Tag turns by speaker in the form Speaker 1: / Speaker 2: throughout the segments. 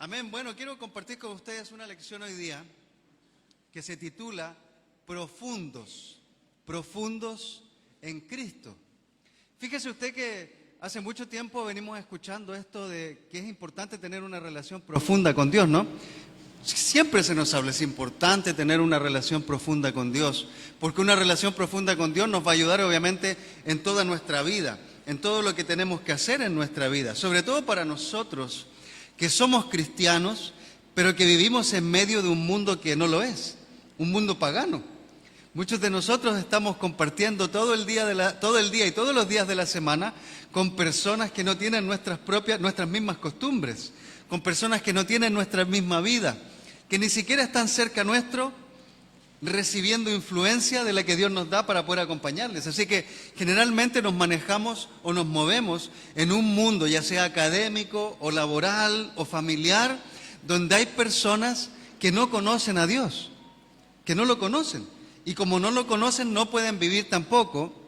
Speaker 1: Amén. Bueno, quiero compartir con ustedes una lección hoy día que se titula Profundos, profundos en Cristo. Fíjese usted que hace mucho tiempo venimos escuchando esto de que es importante tener una relación profunda con Dios, ¿no? Siempre se nos habla, es importante tener una relación profunda con Dios, porque una relación profunda con Dios nos va a ayudar obviamente en toda nuestra vida, en todo lo que tenemos que hacer en nuestra vida, sobre todo para nosotros que somos cristianos, pero que vivimos en medio de un mundo que no lo es, un mundo pagano. Muchos de nosotros estamos compartiendo todo el día y todos los días de la semana con personas que no tienen nuestras mismas costumbres, con personas que no tienen nuestra misma vida, que ni siquiera están cerca nuestro, recibiendo influencia de la que Dios nos da para poder acompañarles. Así que generalmente nos manejamos o nos movemos en un mundo, ya sea académico o laboral o familiar, donde hay personas que no conocen a Dios, que no lo conocen. Y como no lo conocen, no pueden vivir tampoco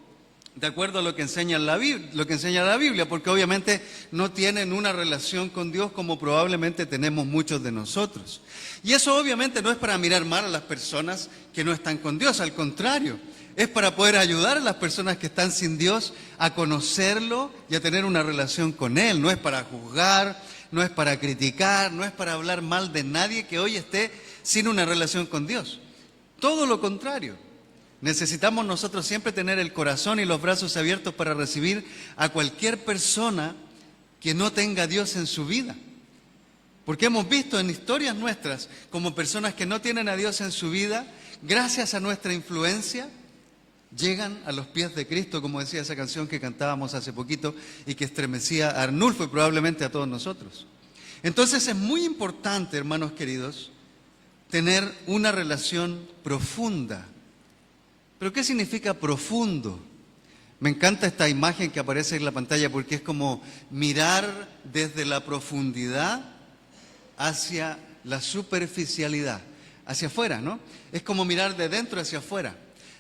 Speaker 1: de acuerdo a lo que enseña la Biblia, porque obviamente no tienen una relación con Dios como probablemente tenemos muchos de nosotros. Y eso obviamente no es para mirar mal a las personas que no están con Dios, al contrario, es para poder ayudar a las personas que están sin Dios a conocerlo y a tener una relación con Él. No es para juzgar, no es para criticar, no es para hablar mal de nadie que hoy esté sin una relación con Dios. Todo lo contrario. Necesitamos nosotros siempre tener el corazón y los brazos abiertos para recibir a cualquier persona que no tenga a Dios en su vida. Porque hemos visto en historias nuestras como personas que no tienen a Dios en su vida, gracias a nuestra influencia, llegan a los pies de Cristo, como decía esa canción que cantábamos hace poquito y que estremecía a Arnulfo y probablemente a todos nosotros. Entonces es muy importante, hermanos queridos, tener una relación profunda. ¿Pero qué significa profundo? Me encanta esta imagen que aparece en la pantalla porque es como mirar desde la profundidad hacia la superficialidad, hacia afuera, ¿no? Es como mirar de dentro hacia afuera.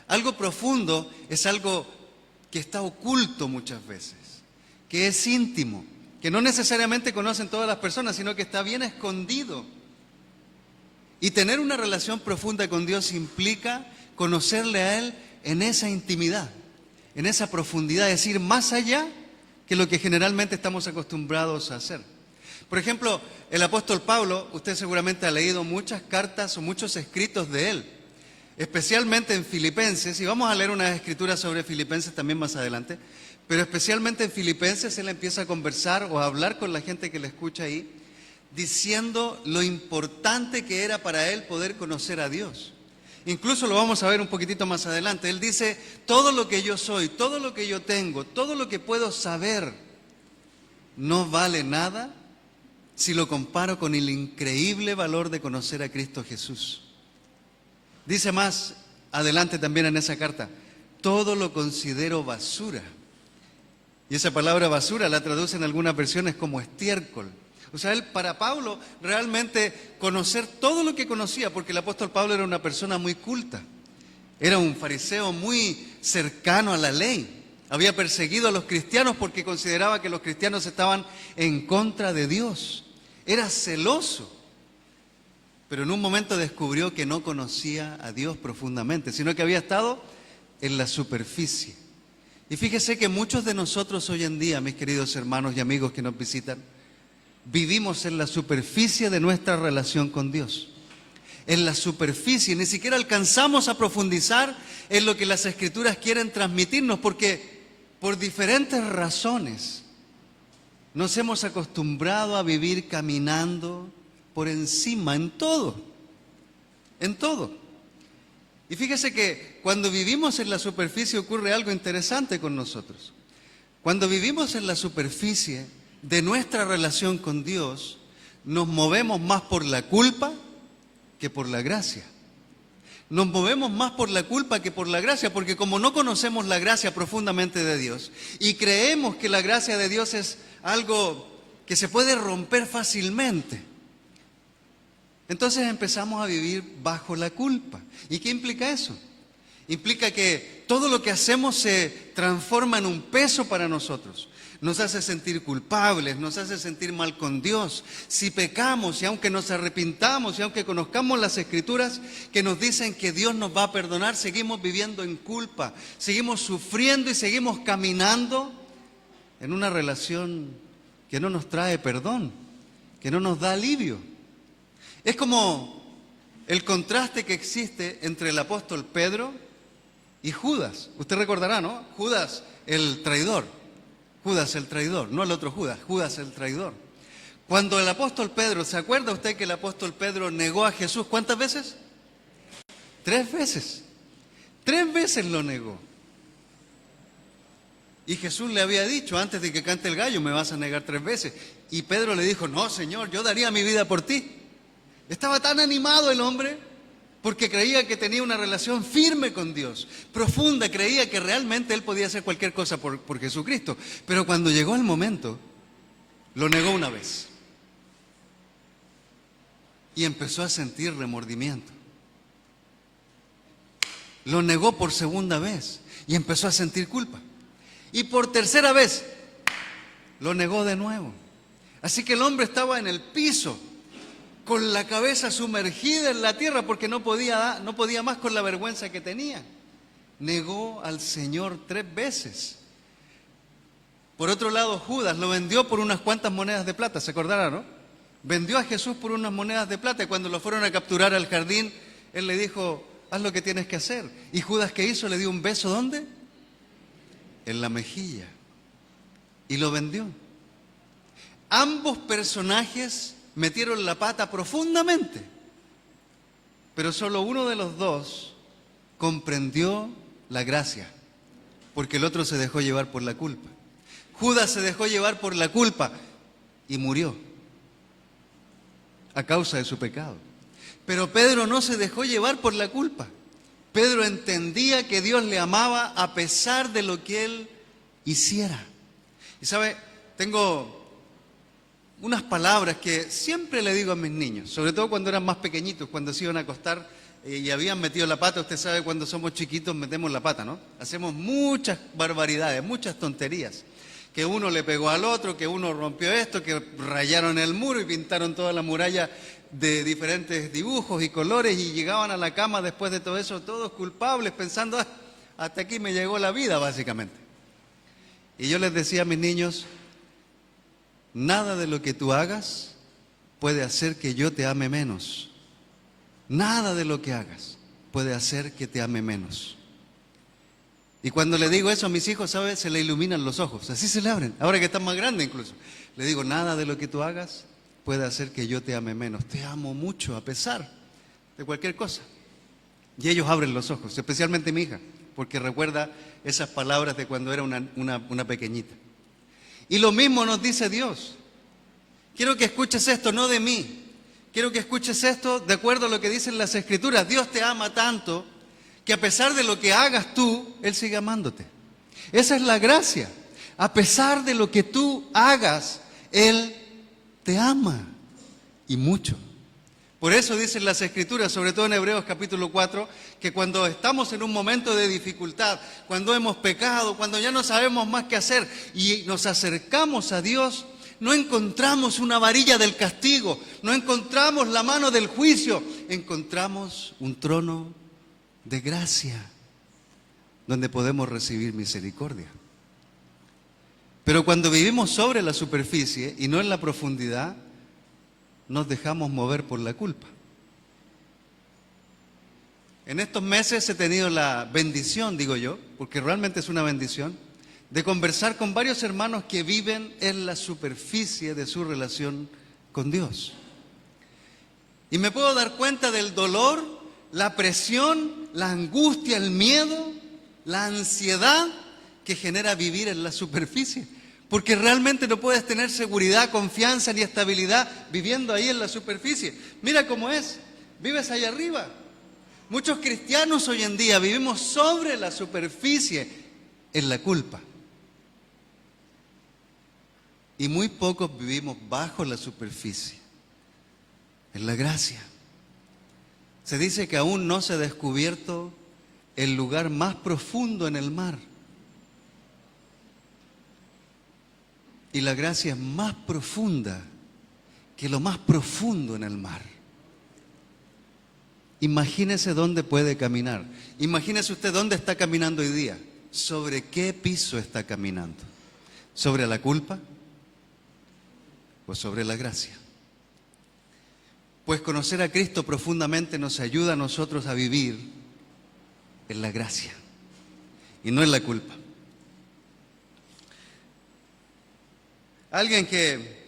Speaker 1: Algo profundo es algo que está oculto muchas veces, que es íntimo, que no necesariamente conocen todas las personas, sino que está bien escondido. Y tener una relación profunda con Dios implica conocerle a Él en esa intimidad, en esa profundidad, es decir, más allá que lo que generalmente estamos acostumbrados a hacer. Por ejemplo, el apóstol Pablo, usted seguramente ha leído muchas cartas o muchos escritos de él, especialmente en Filipenses, y vamos a leer unas escrituras sobre Filipenses también más adelante, pero especialmente en Filipenses él empieza a conversar o a hablar con la gente que le escucha ahí, diciendo lo importante que era para él poder conocer a Dios. Incluso lo vamos a ver un poquitito más adelante. Él dice, todo lo que yo soy, todo lo que yo tengo, todo lo que puedo saber, no vale nada si lo comparo con el increíble valor de conocer a Cristo Jesús. Dice más adelante también en esa carta, todo lo considero basura. Y esa palabra basura la traducen en algunas versiones como estiércol. O sea, para Pablo realmente conocer todo lo que conocía, porque el apóstol Pablo era una persona muy culta, era un fariseo muy cercano a la ley, había perseguido a los cristianos porque consideraba que los cristianos estaban en contra de Dios, era celoso, pero en un momento descubrió que no conocía a Dios profundamente, sino que había estado en la superficie. Y fíjese que muchos de nosotros hoy en día, mis queridos hermanos y amigos que nos visitan, vivimos en la superficie de nuestra relación con Dios. En la superficie, ni siquiera alcanzamos a profundizar en lo que las Escrituras quieren transmitirnos, porque por diferentes razones nos hemos acostumbrado a vivir caminando por encima, en todo, en todo. Y fíjese que cuando vivimos en la superficie ocurre algo interesante con nosotros. Cuando vivimos en la superficie de nuestra relación con Dios, nos movemos más por la culpa que por la gracia. Nos movemos más por la culpa que por la gracia, porque como no conocemos la gracia profundamente de Dios y creemos que la gracia de Dios es algo que se puede romper fácilmente, entonces empezamos a vivir bajo la culpa. ¿Y qué implica eso? Implica que todo lo que hacemos se transforma en un peso para nosotros. nos hace sentir culpables, nos hace sentir mal con Dios. Si pecamos y aunque nos arrepintamos y aunque conozcamos las Escrituras que nos dicen que Dios nos va a perdonar, seguimos viviendo en culpa, seguimos sufriendo y seguimos caminando en una relación que no nos trae perdón, que no nos da alivio. Es como el contraste que existe entre el apóstol Pedro y Judas. Usted recordará, ¿no? Judas, el traidor. Judas el traidor, no el otro Judas, Judas el traidor. Cuando el apóstol Pedro, ¿se acuerda usted que el apóstol Pedro negó a Jesús? ¿Cuántas veces? 3 veces. 3 veces lo negó. Y Jesús le había dicho, antes de que cante el gallo, me vas a negar 3 veces. Y Pedro le dijo, no, Señor, yo daría mi vida por ti. Estaba tan animado el hombre porque creía que tenía una relación firme con Dios, profunda, creía que realmente él podía hacer cualquier cosa por Jesucristo. Pero cuando llegó el momento, lo negó una vez. Y empezó a sentir remordimiento. Lo negó por segunda vez y empezó a sentir culpa. Y por tercera vez, lo negó de nuevo. Así que el hombre estaba en el piso, con la cabeza sumergida en la tierra porque no podía más con la vergüenza que tenía. Negó al Señor 3 veces. Por otro lado, Judas lo vendió por unas cuantas monedas de plata, ¿se acordará, no? Vendió a Jesús por unas monedas de plata y cuando lo fueron a capturar al jardín, él le dijo, haz lo que tienes que hacer. Y Judas, ¿qué hizo? Le dio un beso, ¿dónde? En la mejilla. Y lo vendió. Ambos personajes metieron la pata profundamente, pero solo uno de los dos comprendió la gracia, porque el otro se dejó llevar por la culpa. Judas se dejó llevar por la culpa y murió a causa de su pecado. Pero Pedro no se dejó llevar por la culpa. Pedro entendía que Dios le amaba a pesar de lo que él hiciera. Y sabe, tengo unas palabras que siempre le digo a mis niños, sobre todo cuando eran más pequeñitos, cuando se iban a acostar y habían metido la pata. Usted sabe, cuando somos chiquitos metemos la pata, ¿no? Hacemos muchas barbaridades, muchas tonterías. Que uno le pegó al otro, que uno rompió esto, que rayaron el muro y pintaron toda la muralla de diferentes dibujos y colores y llegaban a la cama después de todo eso, todos culpables, pensando, hasta aquí me llegó la vida, básicamente. Y yo les decía a mis niños, nada de lo que tú hagas puede hacer que yo te ame menos. Nada de lo que hagas puede hacer que te ame menos. Y cuando le digo eso a mis hijos, ¿sabes? Se le iluminan los ojos, así se le abren, ahora que están más grandes incluso. Le digo, nada de lo que tú hagas puede hacer que yo te ame menos. Te amo mucho a pesar de cualquier cosa. Y ellos abren los ojos, especialmente mi hija, porque recuerda esas palabras de cuando era una pequeñita. Y lo mismo nos dice Dios. Quiero que escuches esto, no de mí. Quiero que escuches esto de acuerdo a lo que dicen las Escrituras. Dios te ama tanto que a pesar de lo que hagas tú, Él sigue amándote. Esa es la gracia. A pesar de lo que tú hagas, Él te ama. Y mucho. Por eso dicen las Escrituras, sobre todo en Hebreos capítulo 4, que cuando estamos en un momento de dificultad, cuando hemos pecado, cuando ya no sabemos más qué hacer y nos acercamos a Dios, no encontramos una varilla del castigo, no encontramos la mano del juicio, encontramos un trono de gracia donde podemos recibir misericordia. Pero cuando vivimos sobre la superficie y no en la profundidad, nos dejamos mover por la culpa. En estos meses he tenido la bendición, digo yo, porque realmente es una bendición, de conversar con varios hermanos que viven en la superficie de su relación con Dios. Y me puedo dar cuenta del dolor, la presión, la angustia, el miedo, la ansiedad que genera vivir en la superficie. Porque realmente no puedes tener seguridad, confianza ni estabilidad viviendo ahí en la superficie. Mira cómo es, vives allá arriba. Muchos cristianos hoy en día vivimos sobre la superficie en la culpa. Y muy pocos vivimos bajo la superficie, en la gracia. Se dice que aún no se ha descubierto el lugar más profundo en el mar. Y la gracia es más profunda que lo más profundo en el mar. Imagínese dónde puede caminar. Imagínese usted dónde está caminando hoy día. ¿Sobre qué piso está caminando? ¿Sobre la culpa o sobre la gracia? Pues conocer a Cristo profundamente nos ayuda a nosotros a vivir en la gracia y no en la culpa. Alguien que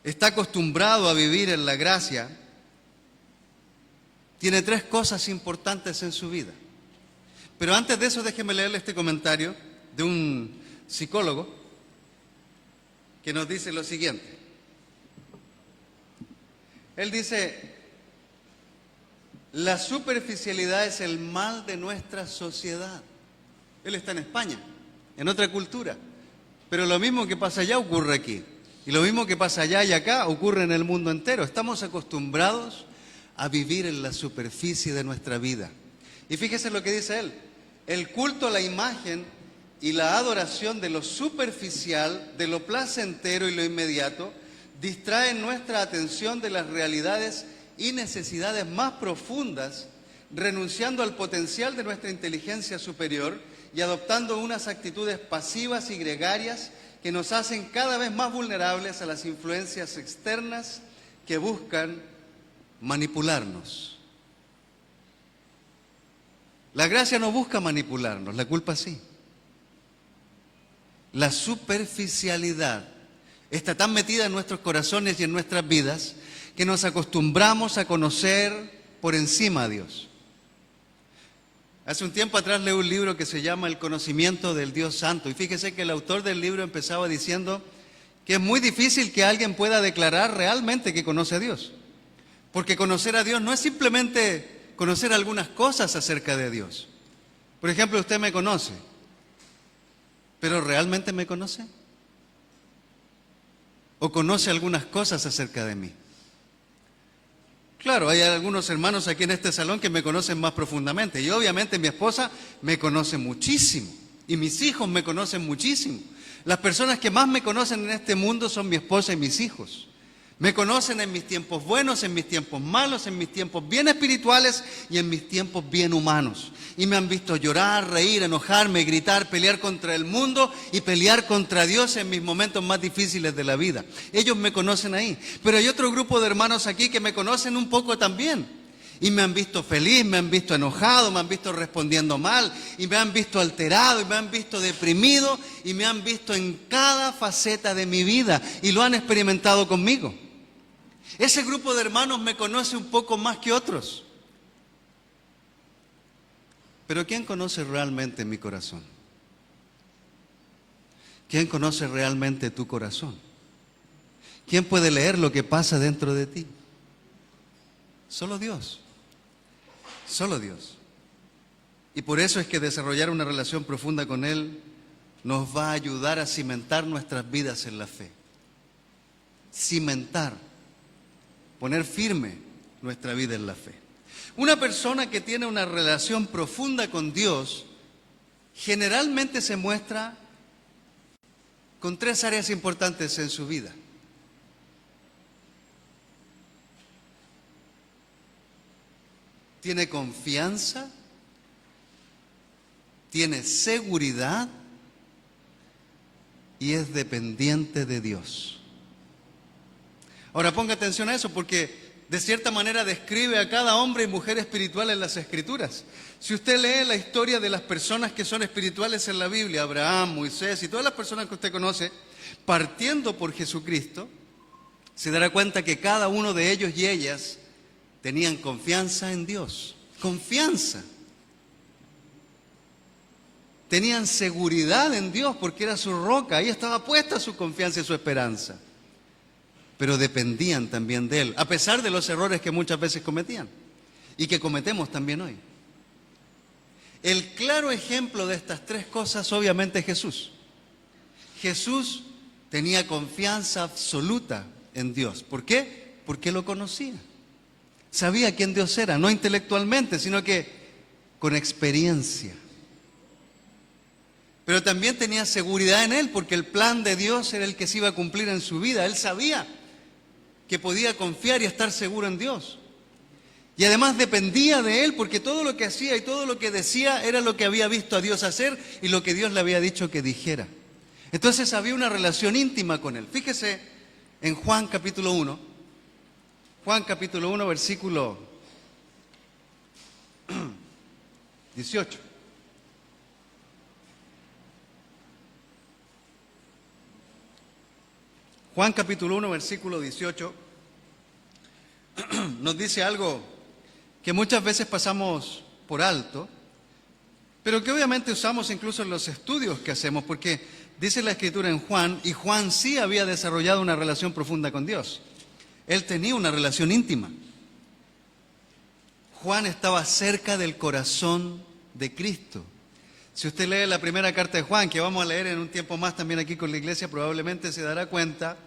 Speaker 1: está acostumbrado a vivir en la gracia tiene 3 cosas importantes en su vida. Pero antes de eso, déjeme leerle este comentario de un psicólogo que nos dice lo siguiente. Él dice: la superficialidad es el mal de nuestra sociedad. Él está en España, en otra cultura. Pero lo mismo que pasa allá ocurre aquí. Y lo mismo que pasa allá y acá ocurre en el mundo entero. Estamos acostumbrados a vivir en la superficie de nuestra vida. Y fíjese lo que dice él. El culto a la imagen y la adoración de lo superficial, de lo placentero y lo inmediato, distraen nuestra atención de las realidades y necesidades más profundas, renunciando al potencial de nuestra inteligencia superior y adoptando unas actitudes pasivas y gregarias que nos hacen cada vez más vulnerables a las influencias externas que buscan manipularnos. La gracia no busca manipularnos, la culpa sí. La superficialidad está tan metida en nuestros corazones y en nuestras vidas que nos acostumbramos a conocer por encima a Dios. Hace un tiempo atrás leí un libro que se llama El conocimiento del Dios Santo, y fíjese que el autor del libro empezaba diciendo que es muy difícil que alguien pueda declarar realmente que conoce a Dios, porque conocer a Dios no es simplemente conocer algunas cosas acerca de Dios. Por ejemplo, usted me conoce, ¿pero realmente me conoce? ¿O conoce algunas cosas acerca de mí? Claro, hay algunos hermanos aquí en este salón que me conocen más profundamente, y obviamente mi esposa me conoce muchísimo, y mis hijos me conocen muchísimo. Las personas que más me conocen en este mundo son mi esposa y mis hijos. Me conocen en mis tiempos buenos, en mis tiempos malos, en mis tiempos bien espirituales y en mis tiempos bien humanos. Y me han visto llorar, reír, enojarme, gritar, pelear contra el mundo y pelear contra Dios en mis momentos más difíciles de la vida. Ellos me conocen ahí. Pero hay otro grupo de hermanos aquí que me conocen un poco también. Y me han visto feliz, me han visto enojado, me han visto respondiendo mal, y me han visto alterado, y me han visto deprimido, y me han visto en cada faceta de mi vida, y lo han experimentado conmigo. Ese grupo de hermanos me conoce un poco más que otros. Pero ¿quién conoce realmente mi corazón? ¿Quién conoce realmente tu corazón? ¿Quién puede leer lo que pasa dentro de ti? Solo Dios. Solo Dios. Y por eso es que desarrollar una relación profunda con Él nos va a ayudar a cimentar nuestras vidas en la fe. Cimentar. Poner firme nuestra vida en la fe. Una persona que tiene una relación profunda con Dios generalmente se muestra con 3 áreas importantes en su vida. Tiene confianza, tiene seguridad y es dependiente de Dios. Ahora ponga atención a eso, porque de cierta manera describe a cada hombre y mujer espiritual en las Escrituras. Si usted lee la historia de las personas que son espirituales en la Biblia, Abraham, Moisés y todas las personas que usted conoce, partiendo por Jesucristo, se dará cuenta que cada uno de ellos y ellas tenían confianza en Dios. Confianza. Tenían seguridad en Dios porque era su roca, ahí estaba puesta su confianza y su esperanza. Pero dependían también de Él, a pesar de los errores que muchas veces cometían y que cometemos también hoy. El claro ejemplo de estas 3 cosas obviamente es Jesús. Jesús tenía confianza absoluta en Dios. ¿Por qué? Porque lo conocía. Sabía quién Dios era, no intelectualmente, sino que con experiencia. pero también tenía seguridad en Él, porque el plan de Dios era el que se iba a cumplir en su vida. Él sabía que podía confiar y estar seguro en Dios. Y además dependía de Él, porque todo lo que hacía y todo lo que decía era lo que había visto a Dios hacer y lo que Dios le había dicho que dijera. Entonces había una relación íntima con Él. Fíjese en Juan capítulo 1. Juan capítulo 1, versículo 18. Juan capítulo 1, versículo 18, nos dice algo que muchas veces pasamos por alto, pero que obviamente usamos incluso en los estudios que hacemos, porque dice la Escritura en Juan, y Juan sí había desarrollado una relación profunda con Dios. Él tenía una relación íntima. Juan estaba cerca del corazón de Cristo. Si usted lee la primera carta de Juan, que vamos a leer en un tiempo más también aquí con la iglesia, probablemente se dará cuenta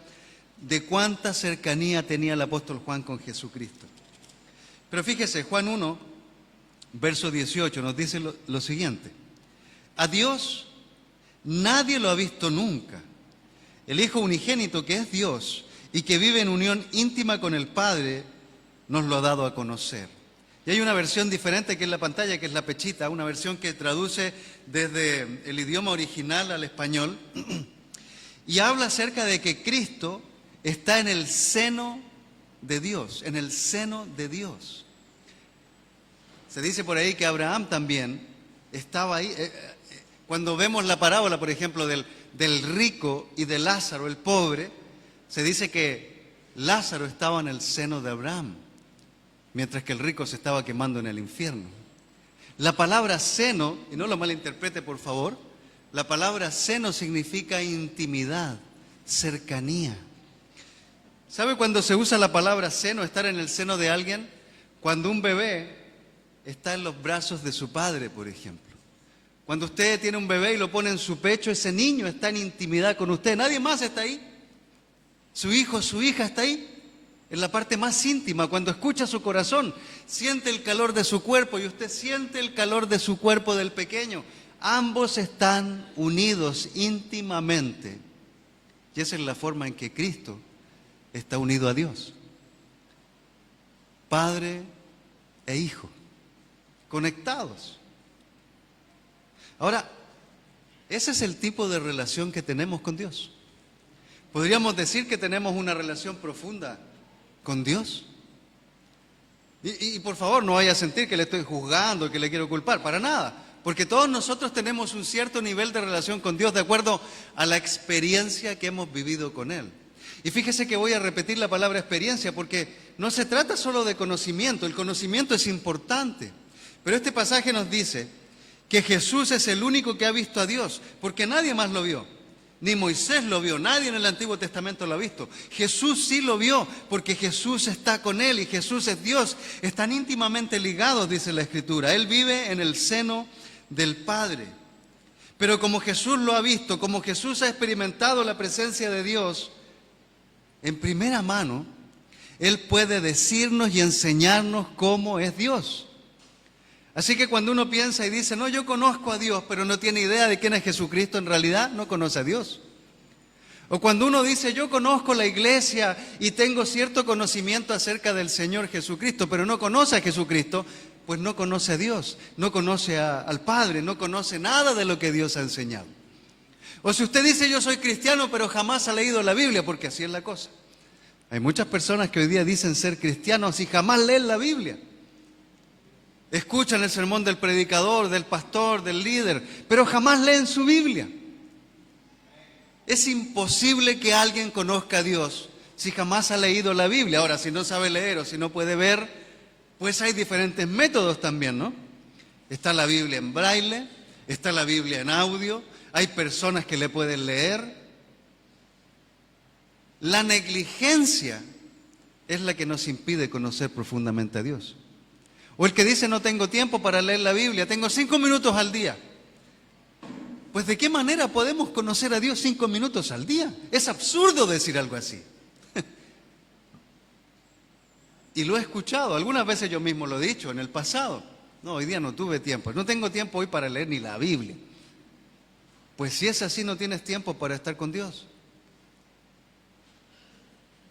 Speaker 1: de cuánta cercanía tenía el apóstol Juan con Jesucristo. Pero fíjese, Juan 1, verso 18, nos dice lo siguiente. A Dios nadie lo ha visto nunca. El Hijo unigénito, que es Dios y que vive en unión íntima con el Padre, nos lo ha dado a conocer. Y hay una versión diferente que es la pantalla, que es la Pechita, una versión que traduce desde el idioma original al español y habla acerca de que Cristo está en el seno de Dios, en el seno de Dios. Se dice por ahí que Abraham también estaba ahí. Cuando vemos la parábola, por ejemplo, del rico y de Lázaro, el pobre, se dice que Lázaro estaba en el seno de Abraham, mientras que el rico se estaba quemando en el infierno. La palabra seno, y no lo malinterprete por favor, la palabra seno significa intimidad, cercanía. ¿Sabe cuando se usa la palabra seno, estar en el seno de alguien? Cuando un bebé está en los brazos de su padre, por ejemplo. Cuando usted tiene un bebé y lo pone en su pecho, ese niño está en intimidad con usted. Nadie más está ahí. Su hijo, su hija está ahí. En la parte más íntima, cuando escucha su corazón, siente el calor de su cuerpo y usted siente el calor de su cuerpo del pequeño. Ambos están unidos íntimamente. Y esa es la forma en que Cristo está unido a Dios. Padre e Hijo, conectados. Ahora, ese es el tipo de relación que tenemos con Dios. Podríamos decir que tenemos una relación profunda con Dios. Y por favor, no vaya a sentir que le estoy juzgando, que le quiero culpar, para nada. Porque todos nosotros tenemos un cierto nivel de relación con Dios de acuerdo a la experiencia que hemos vivido con Él. Y fíjese que voy a repetir la palabra experiencia porque no se trata solo de conocimiento, el conocimiento es importante. Pero este pasaje nos dice que Jesús es el único que ha visto a Dios, porque nadie más lo vio. Ni Moisés lo vio, nadie en el Antiguo Testamento lo ha visto. Jesús sí lo vio, porque Jesús está con Él y Jesús es Dios. Están íntimamente ligados, dice la Escritura. Él vive en el seno del Padre. Pero como Jesús lo ha visto, como Jesús ha experimentado la presencia de Dios, en primera mano, Él puede decirnos y enseñarnos cómo es Dios. Así que cuando uno piensa y dice, no, yo conozco a Dios, pero no tiene idea de quién es Jesucristo, en realidad no conoce a Dios. O cuando uno dice, yo conozco la iglesia y tengo cierto conocimiento acerca del Señor Jesucristo, pero no conoce a Jesucristo, pues no conoce a Dios, no conoce al Padre, no conoce nada de lo que Dios ha enseñado. O si usted dice, yo soy cristiano, pero jamás ha leído la Biblia, porque así es la cosa. Hay muchas personas que hoy día dicen ser cristianos y jamás leen la Biblia. Escuchan el sermón del predicador, del pastor, del líder, pero jamás leen su Biblia. Es imposible que alguien conozca a Dios si jamás ha leído la Biblia. Ahora, si no sabe leer o si no puede ver, pues hay diferentes métodos también, ¿no? Está la Biblia en braille, está la Biblia en audio, hay personas que le pueden leer. La negligencia es la que nos impide conocer profundamente a Dios. O el que dice, no tengo tiempo para leer la Biblia, tengo 5 minutos al día. Pues ¿de qué manera podemos conocer a Dios 5 minutos al día? Es absurdo decir algo así. Y lo he escuchado, algunas veces yo mismo lo he dicho en el pasado. No, hoy día no tuve tiempo, no tengo tiempo hoy para leer ni la Biblia. Pues si es así, no tienes tiempo para estar con Dios.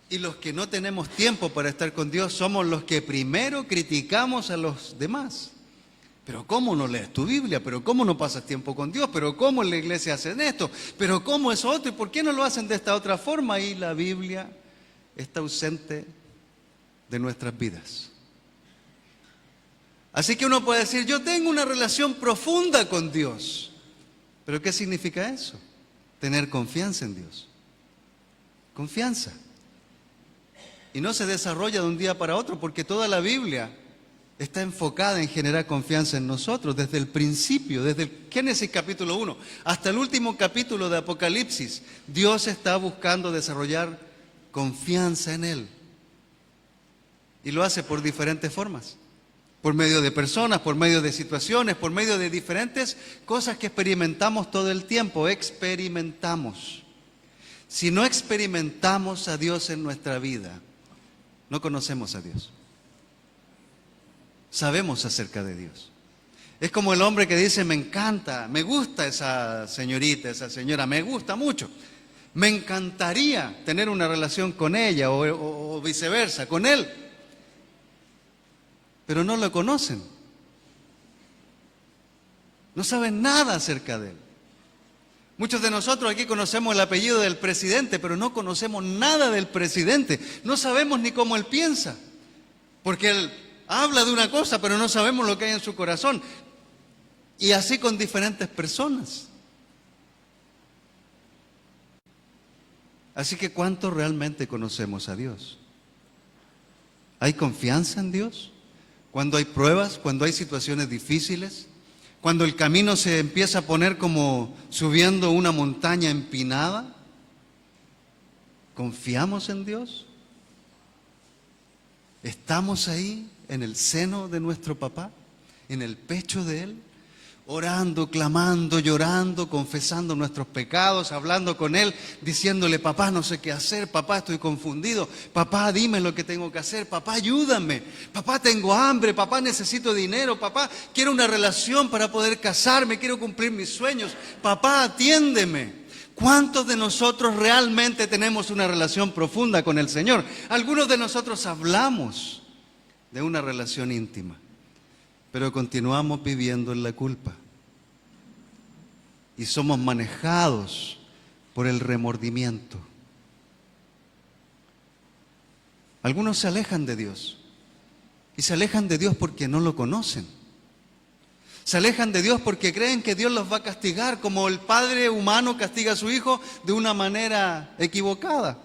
Speaker 1: Y los que no tenemos tiempo para estar con Dios somos los que primero criticamos a los demás. Pero ¿cómo no lees tu Biblia? ¿Pero cómo no pasas tiempo con Dios? ¿Pero cómo en la iglesia hacen esto? ¿Pero cómo eso otro? ¿Y por qué no lo hacen de esta otra forma? Y la Biblia está ausente de nuestras vidas. Así que uno puede decir, yo tengo una relación profunda con Dios. ¿Pero qué significa eso? Tener confianza en Dios. Confianza. Y no se desarrolla de un día para otro, porque toda la Biblia está enfocada en generar confianza en nosotros, desde el principio, desde el Génesis capítulo 1 hasta el último capítulo de Apocalipsis. Dios está buscando desarrollar confianza en Él. Y lo hace por diferentes formas. Por medio de personas, por medio de situaciones, por medio de diferentes cosas que experimentamos todo el tiempo. Experimentamos. Si no experimentamos a Dios en nuestra vida, no conocemos a Dios. Sabemos acerca de Dios. Es como el hombre que dice, me encanta, me gusta esa señorita, esa señora, me gusta mucho. Me encantaría tener una relación con ella o viceversa, con él. Pero no lo conocen. No saben nada acerca de él. Muchos de nosotros aquí conocemos el apellido del presidente, pero no conocemos nada del presidente. No sabemos ni cómo él piensa. Porque él habla de una cosa, pero no sabemos lo que hay en su corazón. Y así con diferentes personas. Así que ¿cuánto realmente conocemos a Dios? ¿Hay confianza en Dios? Cuando hay pruebas, cuando hay situaciones difíciles, cuando el camino se empieza a poner como subiendo una montaña empinada, ¿confiamos en Dios? ¿Estamos ahí en el seno de nuestro papá, en el pecho de Él, orando, clamando, llorando, confesando nuestros pecados, hablando con Él, diciéndole, papá, no sé qué hacer, papá, estoy confundido, papá, dime lo que tengo que hacer, papá, ayúdame, papá, tengo hambre, papá, necesito dinero, papá, quiero una relación para poder casarme, quiero cumplir mis sueños, papá, atiéndeme? ¿Cuántos de nosotros realmente tenemos una relación profunda con el Señor? Algunos de nosotros hablamos de una relación íntima, pero continuamos viviendo en la culpa. Y somos manejados por el remordimiento. Algunos se alejan de Dios. Y se alejan de Dios porque no lo conocen. Se alejan de Dios porque creen que Dios los va a castigar, como el padre humano castiga a su hijo de una manera equivocada.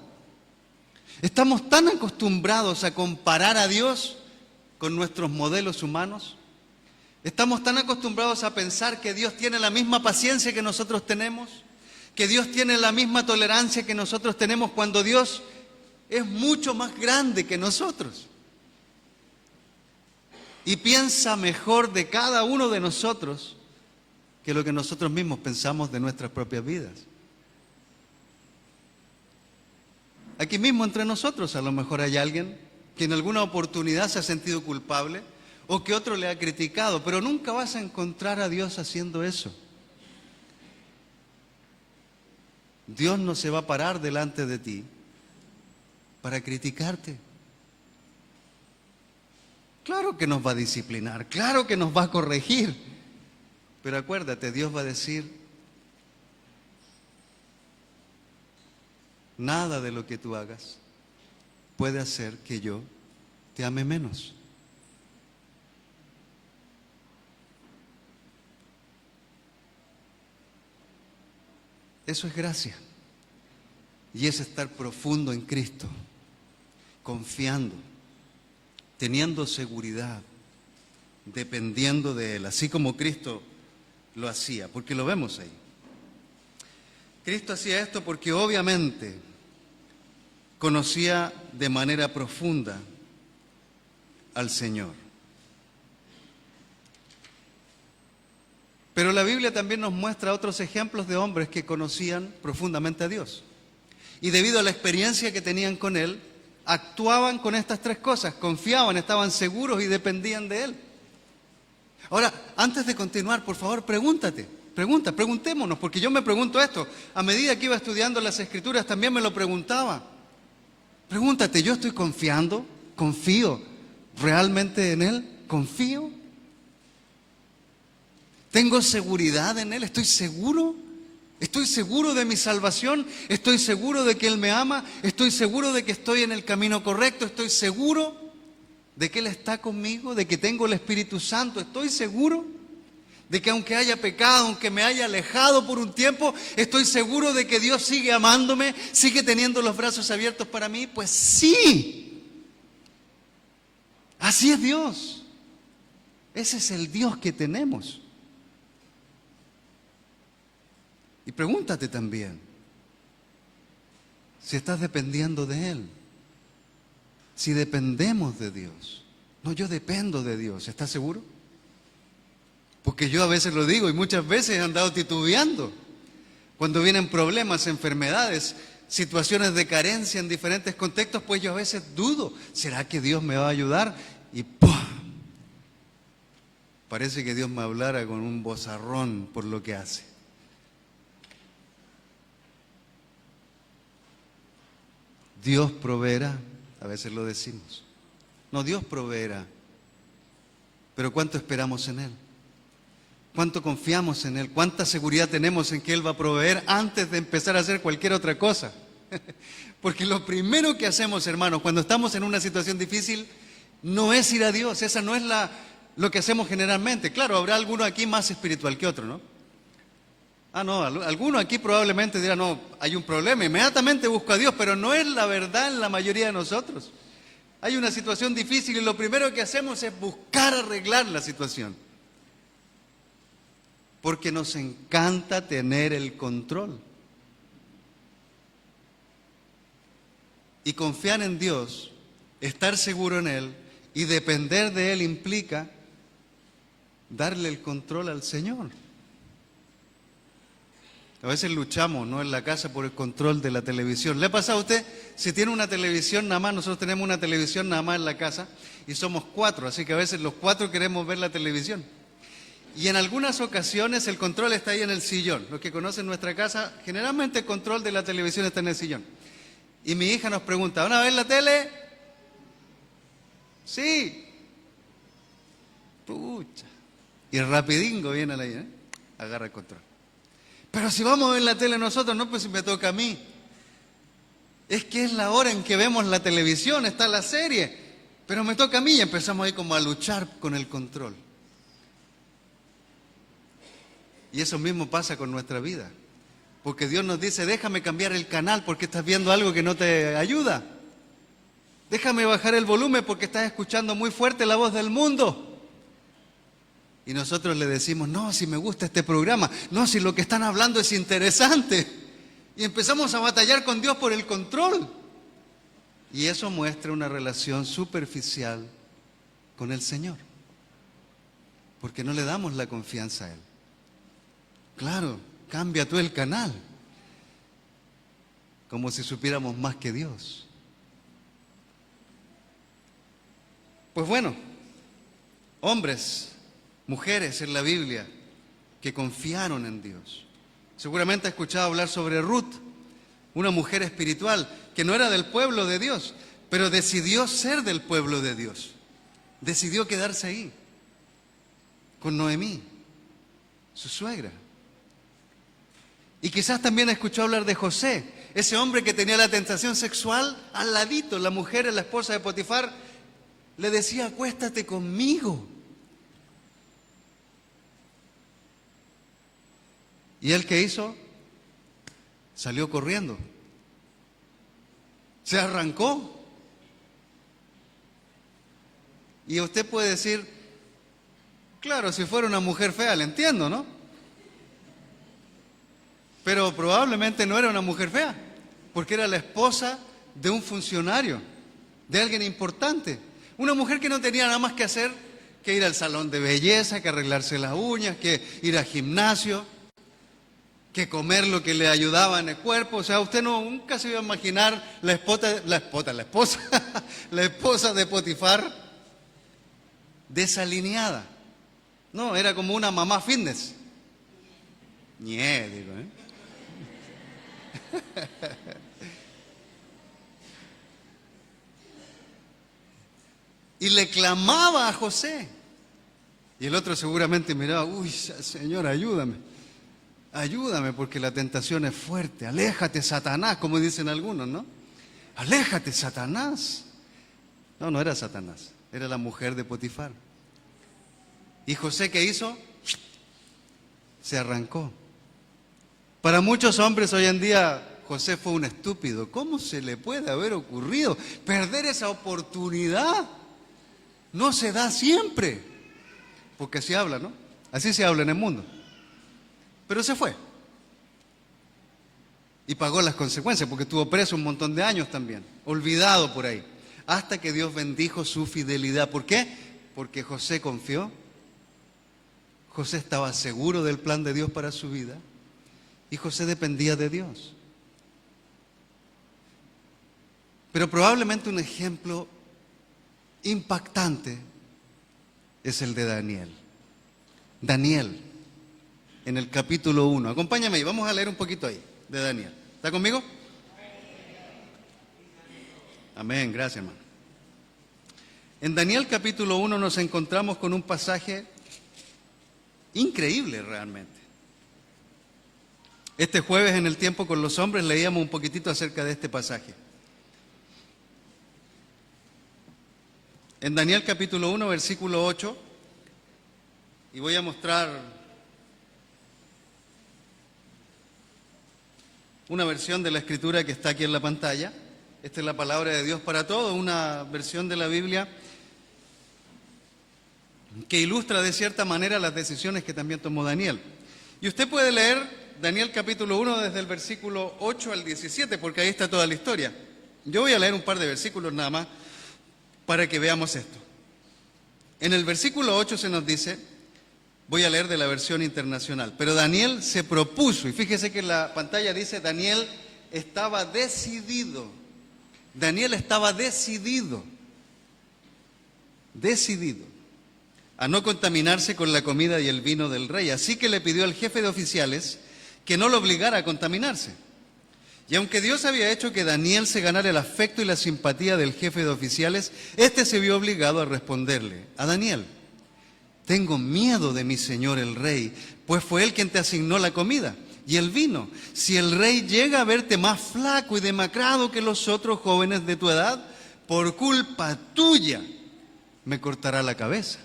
Speaker 1: Estamos tan acostumbrados a comparar a Dios con nuestros modelos humanos. Estamos tan acostumbrados a pensar que Dios tiene la misma paciencia que nosotros tenemos, que Dios tiene la misma tolerancia que nosotros tenemos, cuando Dios es mucho más grande que nosotros. Y piensa mejor de cada uno de nosotros que lo que nosotros mismos pensamos de nuestras propias vidas. Aquí mismo entre nosotros a lo mejor hay alguien que en alguna oportunidad se ha sentido culpable, o que otro le ha criticado, pero nunca vas a encontrar a Dios haciendo eso. Dios no se va a parar delante de ti para criticarte. Claro que nos va a disciplinar, claro que nos va a corregir, pero acuérdate, Dios va a decir, nada de lo que tú hagas puede hacer que yo te ame menos. Eso es gracia. Y es estar profundo en Cristo, confiando, teniendo seguridad, dependiendo de Él, así como Cristo lo hacía, porque lo vemos ahí. Cristo hacía esto porque obviamente conocía de manera profunda al Señor. Pero la Biblia también nos muestra otros ejemplos de hombres que conocían profundamente a Dios. Y debido a la experiencia que tenían con Él, actuaban con estas tres cosas: confiaban, estaban seguros y dependían de Él. Ahora, antes de continuar, por favor, pregúntate, Preguntémonos, porque yo me pregunto esto. A medida que iba estudiando las Escrituras también me lo preguntaba. Pregúntate, ¿yo estoy confiando? ¿Confío realmente en Él? ¿Confío? ¿Tengo seguridad en Él? ¿Estoy seguro? ¿Estoy seguro de mi salvación? ¿Estoy seguro de que Él me ama? ¿Estoy seguro de que estoy en el camino correcto? ¿Estoy seguro de que Él está conmigo? ¿De que tengo el Espíritu Santo? ¿Estoy seguro de que aunque haya pecado, aunque me haya alejado por un tiempo, estoy seguro de que Dios sigue amándome, sigue teniendo los brazos abiertos para mí? Pues sí. Así es Dios. Ese es el Dios que tenemos. Y pregúntate también si estás dependiendo de Él. Si dependemos de Dios. No, yo dependo de Dios. ¿Estás seguro? Porque yo a veces lo digo y muchas veces he andado titubeando. Cuando vienen problemas, enfermedades, situaciones de carencia en diferentes contextos, pues yo a veces dudo. ¿Será que Dios me va a ayudar? Y ¡pum! Parece que Dios me hablara con un vozarrón por lo que hace. Dios proveerá, a veces lo decimos. No, Dios proveerá. Pero ¿cuánto esperamos en Él? ¿Cuánto confiamos en Él? ¿Cuánta seguridad tenemos en que Él va a proveer antes de empezar a hacer cualquier otra cosa? Porque lo primero que hacemos, hermanos, cuando estamos en una situación difícil, no es ir a Dios. Esa no es lo que hacemos generalmente. Claro, habrá alguno aquí más espiritual que otro, ¿no? No, alguno aquí probablemente dirá, no, hay un problema, inmediatamente busco a Dios, pero no es la verdad en la mayoría de nosotros. Hay una situación difícil y lo primero que hacemos es buscar arreglar la situación. Porque nos encanta tener el control. Y confiar en Dios, estar seguro en Él y depender de Él implica darle el control al Señor. A veces luchamos, ¿no?, en la casa por el control de la televisión. ¿Le ha pasado a usted? Si tiene una televisión nada más, nosotros tenemos una televisión nada más en la casa y somos 4, así que a veces los 4 queremos ver la televisión. Y en algunas ocasiones el control está ahí en el sillón. Los que conocen nuestra casa, generalmente el control de la televisión está en el sillón. Y mi hija nos pregunta, ¿van a ver la tele? Sí. Pucha. Y rapidingo viene ahí, agarra el control. Pero si vamos a ver la tele nosotros, no, pues si me toca a mí. Es que es la hora en que vemos la televisión, está la serie. Pero me toca a mí y empezamos ahí como a luchar con el control. Y eso mismo pasa con nuestra vida. Porque Dios nos dice, déjame cambiar el canal porque estás viendo algo que no te ayuda. Déjame bajar el volumen porque estás escuchando muy fuerte la voz del mundo. Y nosotros le decimos, no, si me gusta este programa, no, si lo que están hablando es interesante. Y empezamos a batallar con Dios por el control. Y eso muestra una relación superficial con el Señor. Porque no le damos la confianza a Él. Claro, cambia tú el canal. Como si supiéramos más que Dios. Pues bueno, hombres, mujeres en la Biblia que confiaron en Dios. Seguramente ha escuchado hablar sobre Ruth, una mujer espiritual que no era del pueblo de Dios, pero decidió ser del pueblo de Dios. Decidió quedarse ahí, con Noemí, su suegra. Y quizás también escuchó hablar de José, ese hombre que tenía la tentación sexual al ladito. La mujer, la esposa de Potifar, le decía, acuéstate conmigo. ¿Y él qué hizo? Salió corriendo. Se arrancó. Y usted puede decir, claro, si fuera una mujer fea, le entiendo, ¿no? Pero probablemente no era una mujer fea, porque era la esposa de un funcionario, de alguien importante. Una mujer que no tenía nada más que hacer que ir al salón de belleza, que arreglarse las uñas, que ir al gimnasio, que comer lo que le ayudaba en el cuerpo. O sea, usted nunca se iba a imaginar la esposa de Potifar desalineada. No, era como una mamá fitness. ñe, digo, Y le clamaba a José. Y el otro seguramente miraba, uy, Señor, ayúdame. Ayúdame porque la tentación es fuerte. Aléjate, Satanás, como dicen algunos, ¿no? Aléjate, Satanás. No, no era Satanás, era la mujer de Potifar. ¿Y José qué hizo? Se arrancó. Para muchos hombres hoy en día, José fue un estúpido. ¿Cómo se le puede haber ocurrido perder esa oportunidad? No se da siempre. Porque así habla, ¿no? Así se habla en el mundo. Pero se fue. Y pagó las consecuencias, porque estuvo preso un montón de años también. Olvidado por ahí. Hasta que Dios bendijo su fidelidad. ¿Por qué? Porque José confió. José estaba seguro del plan de Dios para su vida. Y José dependía de Dios. Pero probablemente un ejemplo impactante es el de Daniel. Daniel, en el capítulo 1. Acompáñame ahí, vamos a leer un poquito ahí, de Daniel. ¿Está conmigo? Amén, gracias, hermano. En Daniel capítulo 1 nos encontramos con un pasaje increíble realmente. Este jueves en el tiempo con los hombres leíamos un poquitito acerca de este pasaje. En Daniel capítulo 1, versículo 8, y voy a mostrar una versión de la escritura que está aquí en la pantalla. Esta es la palabra de Dios para todos, una versión de la Biblia que ilustra de cierta manera las decisiones que también tomó Daniel. Y usted puede leer Daniel capítulo 1 desde el versículo 8 al 17, porque ahí está toda la historia. Yo voy a leer un par de versículos nada más para que veamos esto. En el versículo 8 se nos dice, voy a leer de la versión internacional, pero Daniel se propuso, y fíjese que en la pantalla dice, Daniel estaba decidido. Daniel estaba decidido a no contaminarse con la comida y el vino del rey. Así que le pidió al jefe de oficiales que no lo obligara a contaminarse. Y aunque Dios había hecho que Daniel se ganara el afecto y la simpatía del jefe de oficiales, éste se vio obligado a responderle a Daniel: tengo miedo de mi señor el rey, pues fue él quien te asignó la comida y el vino. Si el rey llega a verte más flaco y demacrado que los otros jóvenes de tu edad, por culpa tuya me cortará la cabeza.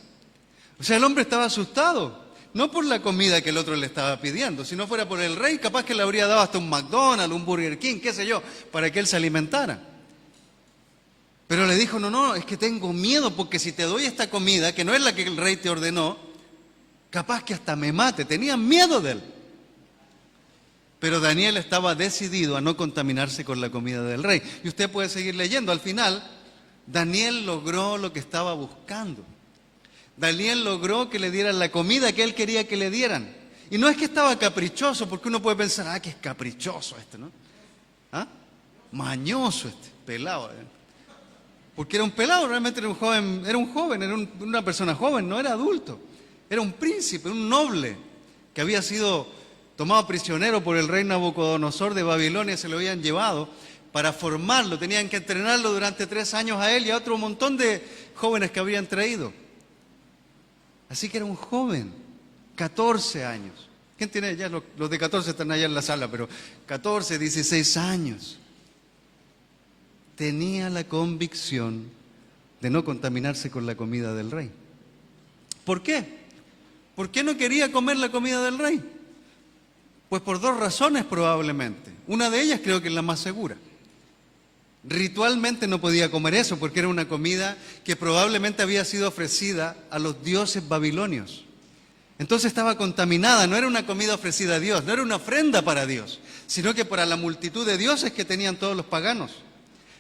Speaker 1: O sea, el hombre estaba asustado. No por la comida que el otro le estaba pidiendo, si no fuera por el rey, capaz que le habría dado hasta un McDonald's, un Burger King, qué sé yo, para que él se alimentara. Pero le dijo, no, es que tengo miedo porque si te doy esta comida, que no es la que el rey te ordenó, capaz que hasta me mate. Tenían miedo de él. Pero Daniel estaba decidido a no contaminarse con la comida del rey. Y usted puede seguir leyendo. Al final, Daniel logró lo que estaba buscando. Daniel logró que le dieran la comida que él quería que le dieran. Y no es que estaba caprichoso, porque uno puede pensar, que es caprichoso este, ¿no? Mañoso este, pelado. Porque era un pelado, realmente era un joven, era una persona joven, no era adulto. Era un príncipe, un noble, que había sido tomado prisionero por el rey Nabucodonosor de Babilonia, se lo habían llevado para formarlo, tenían que entrenarlo durante 3 años a él y a otro montón de jóvenes que habían traído. Así que era un joven, 14 años. ¿Quién tiene? Ya los de 14 están allá en la sala, pero 14, 16 años. Tenía la convicción de no contaminarse con la comida del rey. ¿Por qué? ¿Por qué no quería comer la comida del rey? Pues por 2 razones probablemente. Una de ellas creo que es la más segura. Ritualmente no podía comer eso porque era una comida que probablemente había sido ofrecida a los dioses babilonios. Entonces estaba contaminada, no era una comida ofrecida a Dios, no era una ofrenda para Dios, sino que para la multitud de dioses que tenían todos los paganos.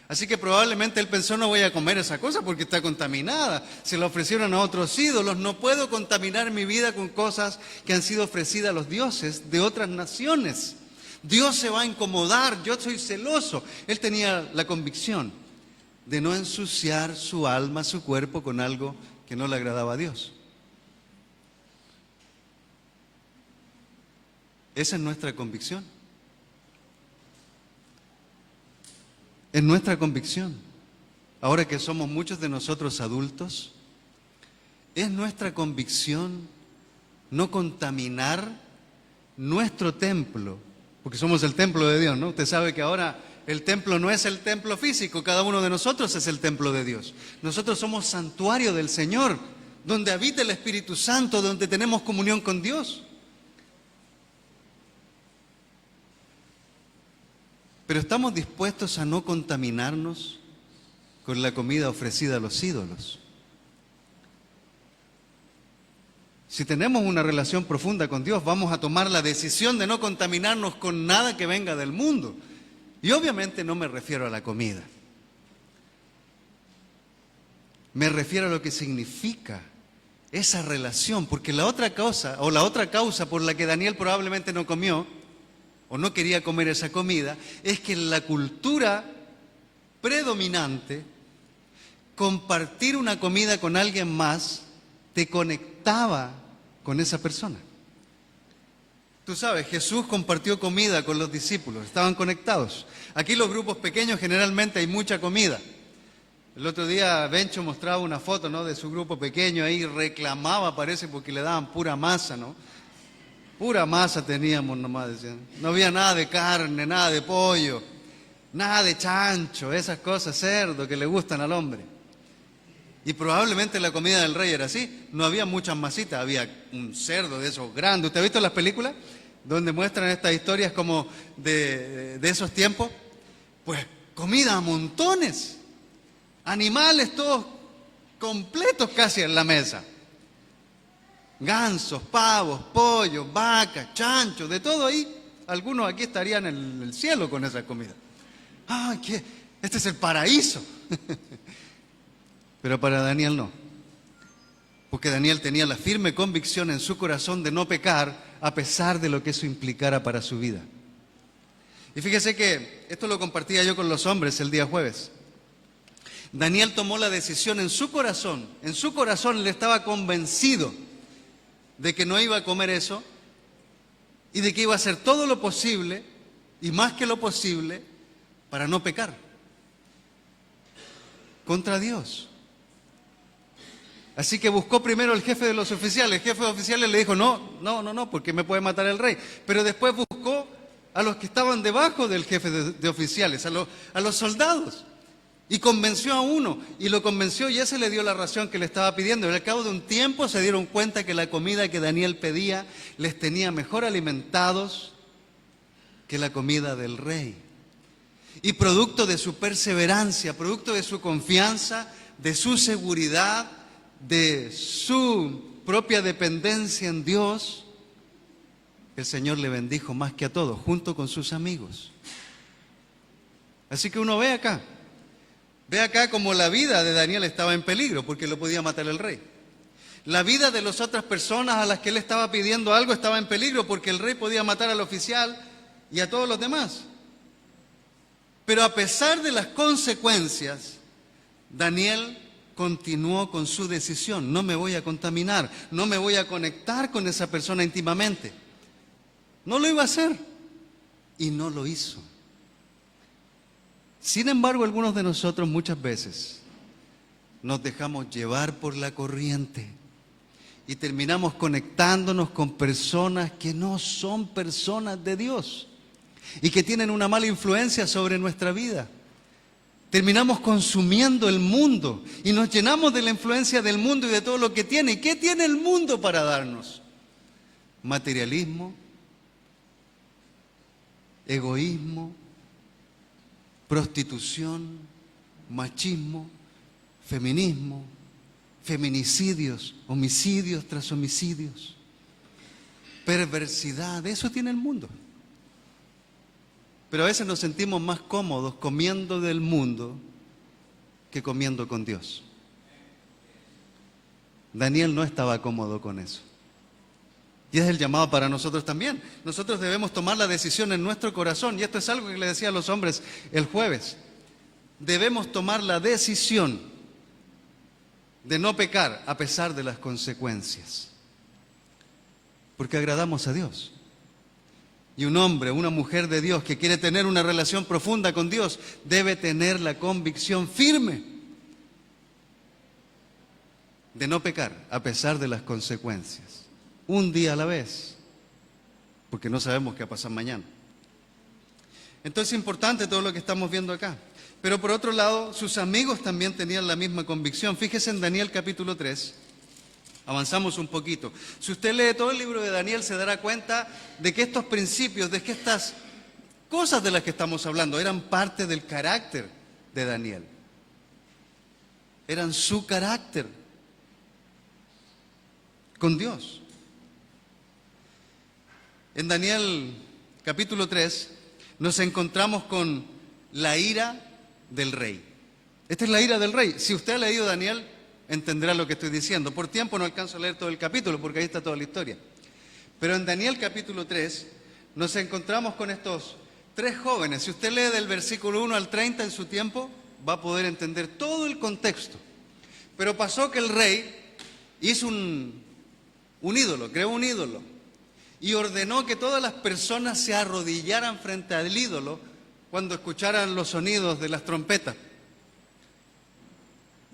Speaker 1: Así que probablemente él pensó, no voy a comer esa cosa porque está contaminada, se la ofrecieron a otros ídolos, no puedo contaminar mi vida con cosas que han sido ofrecidas a los dioses de otras naciones. Dios se va a incomodar, yo soy celoso. Él tenía la convicción de no ensuciar su alma, su cuerpo con algo que no le agradaba a Dios. Esa es nuestra convicción. Es nuestra convicción. Ahora que somos muchos de nosotros adultos, es nuestra convicción no contaminar nuestro templo, porque somos el templo de Dios, ¿no? Usted sabe que ahora el templo no es el templo físico, cada uno de nosotros es el templo de Dios. Nosotros somos santuario del Señor, donde habita el Espíritu Santo, donde tenemos comunión con Dios. Pero estamos dispuestos a no contaminarnos con la comida ofrecida a los ídolos. Si tenemos una relación profunda con Dios, vamos a tomar la decisión de no contaminarnos con nada que venga del mundo. Y obviamente no me refiero a la comida. Me refiero a lo que significa esa relación, porque la otra causa por la que Daniel probablemente no comió o no quería comer esa comida es que en la cultura predominante, compartir una comida con alguien más te conectaba con esa persona. Tú sabes, Jesús compartió comida con los discípulos, estaban conectados. Aquí los grupos pequeños generalmente hay mucha comida. El otro día Bencho mostraba una foto, ¿no?, de su grupo pequeño ahí, reclamaba, parece, porque le daban pura masa, ¿no? Pura masa teníamos nomás, decían. No había nada de carne, nada de pollo, nada de chancho, esas cosas, cerdo, que le gustan al hombre. Y probablemente la comida del rey era así, no había muchas masitas, había un cerdo de esos grandes. ¿Usted ha visto las películas donde muestran estas historias como de esos tiempos? Pues comida a montones, animales todos completos casi en la mesa. Gansos, pavos, pollos, vacas, chanchos, de todo ahí. Algunos aquí estarían en el cielo con esa comida. ¡Ay, qué! Este es el paraíso. Pero para Daniel no. Porque Daniel tenía la firme convicción en su corazón de no pecar a pesar de lo que eso implicara para su vida. Y fíjese que esto lo compartía yo con los hombres el día jueves. Daniel tomó la decisión en su corazón él estaba convencido de que no iba a comer eso y de que iba a hacer todo lo posible y más que lo posible para no pecar contra Dios. Así que buscó primero el jefe de los oficiales. El jefe de oficiales le dijo, no, porque me puede matar el rey. Pero después buscó a los que estaban debajo del jefe de oficiales, a los soldados. Y convenció a uno, y lo convenció, y ese le dio la ración que le estaba pidiendo. Y al cabo de un tiempo se dieron cuenta que la comida que Daniel pedía les tenía mejor alimentados que la comida del rey. Y producto de su perseverancia, producto de su confianza, de su seguridad, de su propia dependencia en Dios, el Señor le bendijo más que a todos, junto con sus amigos. Así que uno ve acá como la vida de Daniel estaba en peligro, porque lo podía matar el rey. La vida de las otras personas a las que él estaba pidiendo algo estaba en peligro, porque el rey podía matar al oficial y a todos los demás. Pero a pesar de las consecuencias, Daniel continuó con su decisión. No me voy a contaminar, no me voy a conectar con esa persona íntimamente. No lo iba a hacer y no lo hizo. Sin embargo, algunos de nosotros muchas veces nos dejamos llevar por la corriente y terminamos conectándonos con personas que no son personas de Dios y que tienen una mala influencia sobre nuestra vida. Terminamos consumiendo el mundo y nos llenamos de la influencia del mundo y de todo lo que tiene. ¿Y qué tiene el mundo para darnos? Materialismo, egoísmo, prostitución, machismo, feminismo, feminicidios, homicidios tras homicidios, perversidad. Eso tiene el mundo. Pero a veces nos sentimos más cómodos comiendo del mundo que comiendo con Dios. Daniel no estaba cómodo con eso. Y es el llamado para nosotros también. Nosotros debemos tomar la decisión en nuestro corazón. Y esto es algo que le decía a los hombres el jueves. Debemos tomar la decisión de no pecar a pesar de las consecuencias. Porque agradamos a Dios. Y un hombre, una mujer de Dios que quiere tener una relación profunda con Dios, debe tener la convicción firme de no pecar a pesar de las consecuencias. Un día a la vez, porque no sabemos qué va a pasar mañana. Entonces es importante todo lo que estamos viendo acá. Pero por otro lado, sus amigos también tenían la misma convicción. Fíjese en Daniel capítulo 3. Avanzamos un poquito. Si usted lee todo el libro de Daniel, se dará cuenta de que estos principios, de que estas cosas de las que estamos hablando, eran parte del carácter de Daniel. Eran su carácter con Dios. En Daniel capítulo 3 nos encontramos con la ira del rey. Esta es la ira del rey. Si usted ha leído Daniel, entenderá lo que estoy diciendo. Por tiempo no alcanzo a leer todo el capítulo porque ahí está toda la historia. Pero en Daniel capítulo 3 nos encontramos con estos tres jóvenes. Si usted lee del versículo 1 al 30 en su tiempo, va a poder entender todo el contexto. Pero pasó que el rey hizo un ídolo, creó un ídolo y ordenó que todas las personas se arrodillaran frente al ídolo cuando escucharan los sonidos de las trompetas.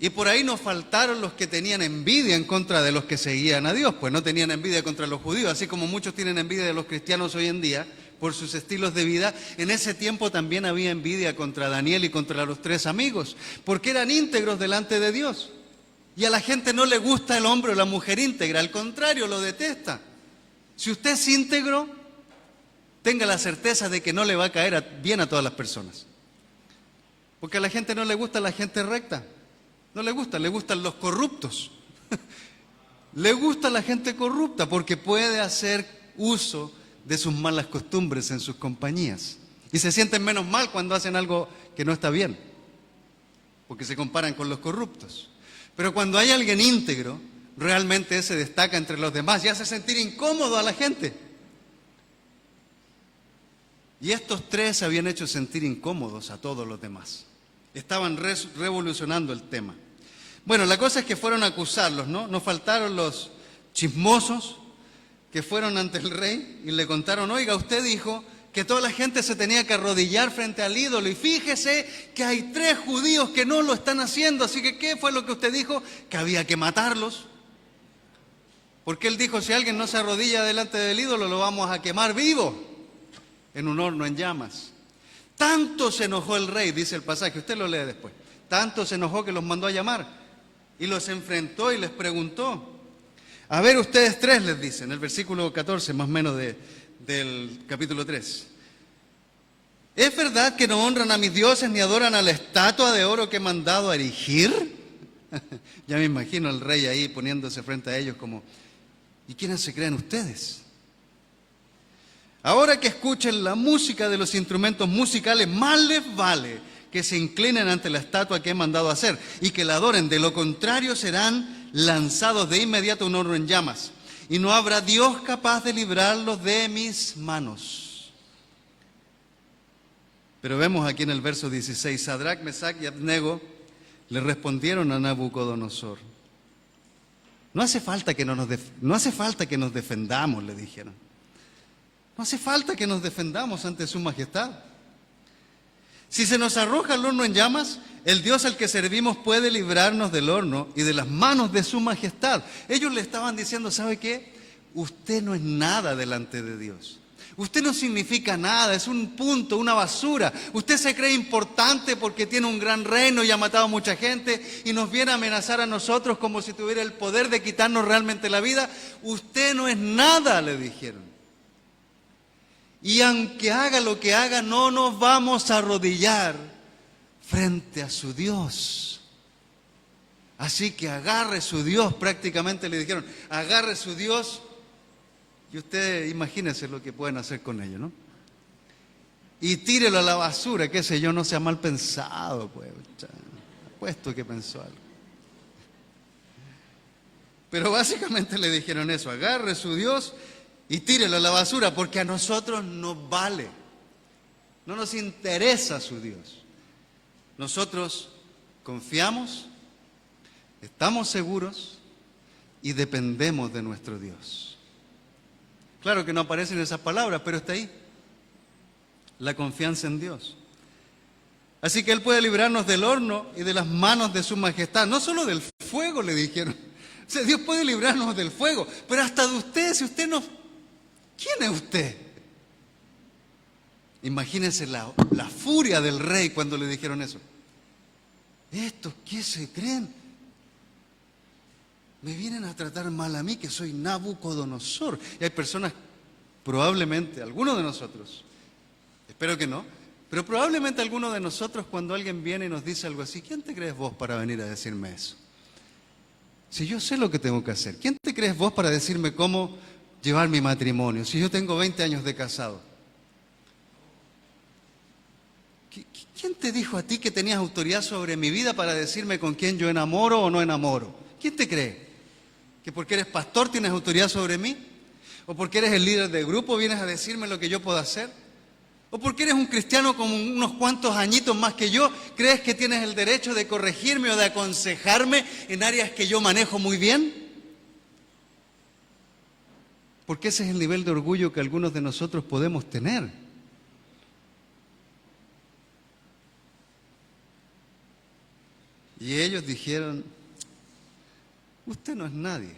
Speaker 1: Y por ahí nos faltaron los que tenían envidia en contra de los que seguían a Dios, pues no tenían envidia contra los judíos, así como muchos tienen envidia de los cristianos hoy en día por sus estilos de vida. En ese tiempo también había envidia contra Daniel y contra los tres amigos, porque eran íntegros delante de Dios. Y a la gente no le gusta el hombre o la mujer íntegra, al contrario, lo detesta. Si usted es íntegro, tenga la certeza de que no le va a caer bien a todas las personas. Porque a la gente no le gusta la gente recta. No le gusta, le gustan los corruptos. Le gusta la gente corrupta porque puede hacer uso de sus malas costumbres en sus compañías. Y se sienten menos mal cuando hacen algo que no está bien, porque se comparan con los corruptos. Pero cuando hay alguien íntegro, realmente se destaca entre los demás y hace sentir incómodo a la gente. Y estos tres se habían hecho sentir incómodos a todos los demás. Estaban revolucionando el tema. Bueno, la cosa es que fueron a acusarlos, ¿no? Nos faltaron los chismosos que fueron ante el rey y le contaron: oiga, usted dijo que toda la gente se tenía que arrodillar frente al ídolo y fíjese que hay 3 judíos que no lo están haciendo, así que ¿qué fue lo que usted dijo? Que había que matarlos. Porque él dijo: si alguien no se arrodilla delante del ídolo, lo vamos a quemar vivo en un horno en llamas. Tanto se enojó el rey, dice el pasaje, usted lo lee después. Tanto se enojó que los mandó a llamar y los enfrentó y les preguntó. A ver, ustedes 3, les dice, en el versículo 14 más o menos del capítulo 3. ¿Es verdad que no honran a mis dioses ni adoran a la estatua de oro que he mandado a erigir? Ya me imagino al rey ahí poniéndose frente a ellos como: ¿y quiénes se creen ustedes? Ahora que escuchen la música de los instrumentos musicales, más les vale que se inclinen ante la estatua que he mandado hacer y que la adoren. De lo contrario, serán lanzados de inmediato a un horno en llamas. Y no habrá Dios capaz de librarlos de mis manos. Pero vemos aquí en el verso 16, Sadrac, Mesac y Abednego le respondieron a Nabucodonosor: no hace falta que nos defendamos, le dijeron. No hace falta que nos defendamos ante su majestad. Si se nos arroja el horno en llamas, el Dios al que servimos puede librarnos del horno y de las manos de su majestad. Ellos le estaban diciendo: ¿sabe qué? Usted no es nada delante de Dios. Usted no significa nada, es un punto, una basura. Usted se cree importante porque tiene un gran reino y ha matado a mucha gente y nos viene a amenazar a nosotros como si tuviera el poder de quitarnos realmente la vida. Usted no es nada, le dijeron. Y aunque haga lo que haga, no nos vamos a arrodillar frente a su Dios. Así que agarre su Dios, prácticamente le dijeron: agarre su Dios. Y usted imagínese lo que pueden hacer con ello, ¿no? Y tírelo a la basura, qué sé yo, no sea mal pensado, pues. Apuesto que pensó algo. Pero básicamente le dijeron eso: agarre su Dios y tírelo a la basura, porque a nosotros nos vale. No nos interesa su Dios. Nosotros confiamos, estamos seguros y dependemos de nuestro Dios. Claro que no aparecen esas palabras, pero está ahí. la confianza en Dios. Así que Él puede librarnos del horno y de las manos de su majestad. No solo del fuego, le dijeron. O sea, Dios puede librarnos del fuego, pero hasta de usted, si usted no... ¿Quién es usted? Imagínense la furia del rey cuando le dijeron eso. ¿Estos qué se creen? Me vienen a tratar mal a mí, que soy Nabucodonosor. Y hay personas, probablemente, algunos de nosotros, espero que no, pero probablemente algunos de nosotros, cuando alguien viene y nos dice algo así, ¿quién te crees vos para venir a decirme eso? Si yo sé lo que tengo que hacer, ¿quién te crees vos para decirme cómo llevar mi matrimonio? Si yo tengo 20 años de casado. ¿Quién te dijo a ti que tenías autoridad sobre mi vida para decirme con quién yo enamoro o no enamoro? ¿Quién te cree? ¿Que porque eres pastor tienes autoridad sobre mí? ¿O porque eres el líder del grupo vienes a decirme lo que yo puedo hacer? ¿O porque eres un cristiano con unos cuantos añitos más que yo, crees que tienes el derecho de corregirme o de aconsejarme en áreas que yo manejo muy bien? Porque ese es el nivel de orgullo que algunos de nosotros podemos tener. Y ellos dijeron, usted no es nadie.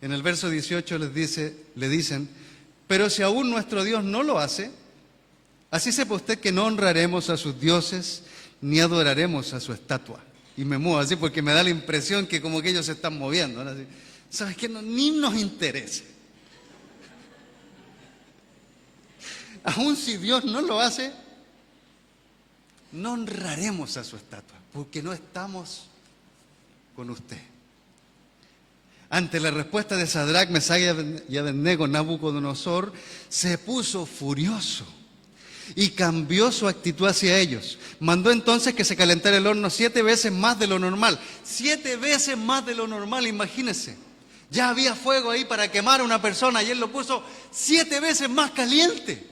Speaker 1: En el verso 18 le dicen, pero si aún nuestro Dios no lo hace, así sepa usted que no honraremos a sus dioses ni adoraremos a su estatua. Y me muevo así porque me da la impresión que como que ellos se están moviendo, ¿no? Así, ¿sabes qué? No, ni nos interesa. Aún si Dios no lo hace, no honraremos a su estatua, porque no estamos con usted. Ante la respuesta de Sadrach, Mesach y Abednego, Nabucodonosor se puso furioso y cambió su actitud hacia ellos. Mandó entonces que se calentara el horno 7 veces más de lo normal. 7 veces más de lo normal, imagínense. Ya había fuego ahí para quemar a una persona y él lo puso 7 veces más caliente.